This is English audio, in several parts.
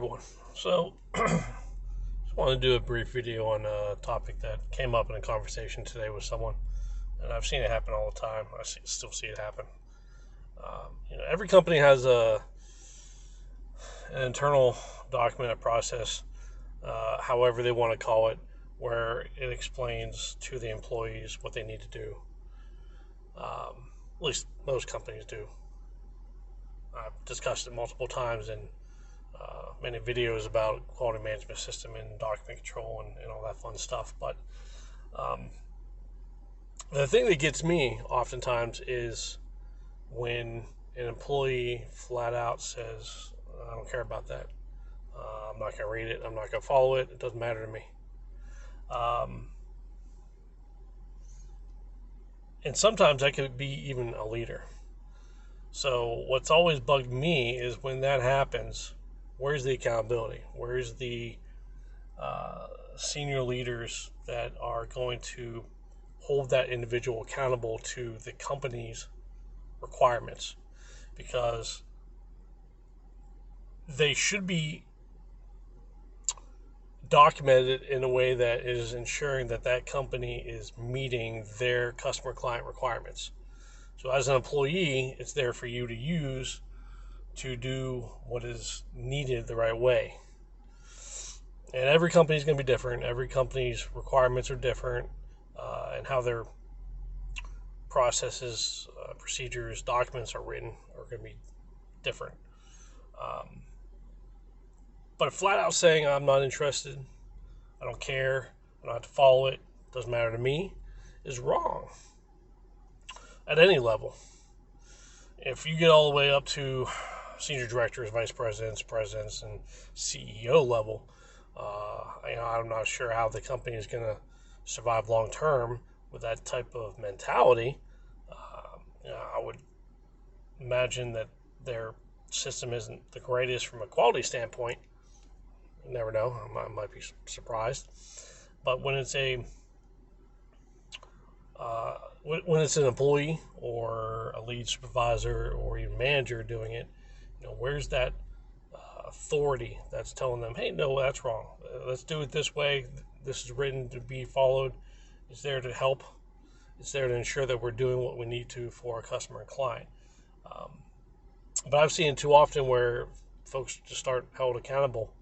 everyone. So, just wanted to do a brief video on a topic that came up in a conversation today with someone, and I've seen it happen all the time. Still see it happen. Every company has an internal documented process, however they want to call it, where it explains to the employees what they need to do. At least most companies do. I've discussed it multiple times in many videos about quality management system and document control and all that fun stuff. But the thing that gets me oftentimes is when an employee flat out says, I don't care about that. I'm not going to read it. I'm not going to follow it. It doesn't matter to me. And sometimes that could be even a leader. So what's always bugged me is when that happens, where's the accountability? Where's the senior leaders that are going to hold that individual accountable to the company's requirements? Because they should be documented in a way that is ensuring that that company is meeting their customer client requirements. So as an employee, it's there for you to use to do what is needed the right way. And every company is going to be different. Every company's requirements are different, and how their processes, procedures, documents are written are going to be different. But flat out saying I'm not interested, I don't care, I don't have to follow it, doesn't matter to me, is wrong at any level. If you get all the way up to senior directors, vice presidents, and CEO level, I'm not sure how the company is going to survive long term with that type of mentality. I would imagine that their system isn't the greatest from a quality standpoint. You never know. I might be surprised. But when it's when it's an employee or a lead supervisor or even manager doing it, where's that authority that's telling them, hey, no, that's wrong. Let's do it this way. This is written to be followed. It's there to help. It's there to ensure that we're doing what we need to for our customer and client. But I've seen it too often where folks just start held accountable.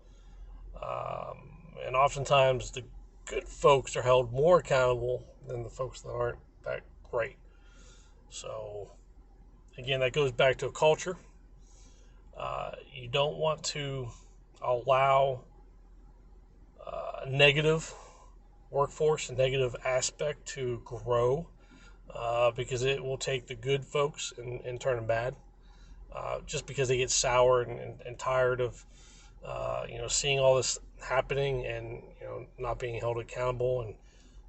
And oftentimes the good folks are held more accountable than the folks that aren't that great. So, again, that goes back to a culture. You don't want to allow a negative workforce, a negative aspect to grow, because it will take the good folks and turn them bad, just because they get sour and tired of seeing all this happening and not being held accountable. And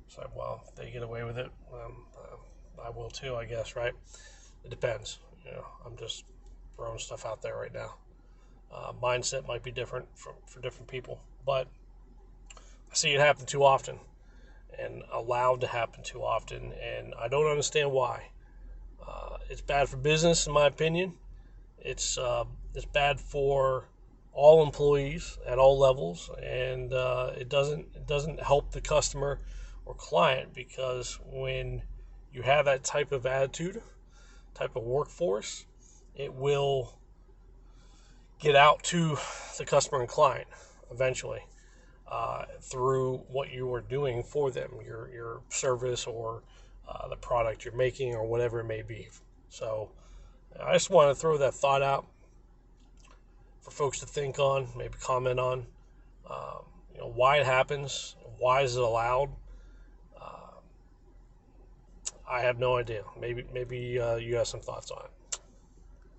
it's like, well, if they get away with it, I will too, I guess, right? It depends. I'm just throwing stuff out there right now. Mindset might be different for different people, but I see it happen too often and allowed to happen too often, and I don't understand why. It's bad for business, in my opinion. It's bad for all employees at all levels, and it doesn't help the customer or client, because when you have that type of attitude, type of workforce, it will get out to the customer and client eventually, through what you are doing for them, your service or the product you're making or whatever it may be. So I just want to throw that thought out for folks to think on, maybe comment on, why it happens, why is it allowed. I have no idea. Maybe you have some thoughts on it.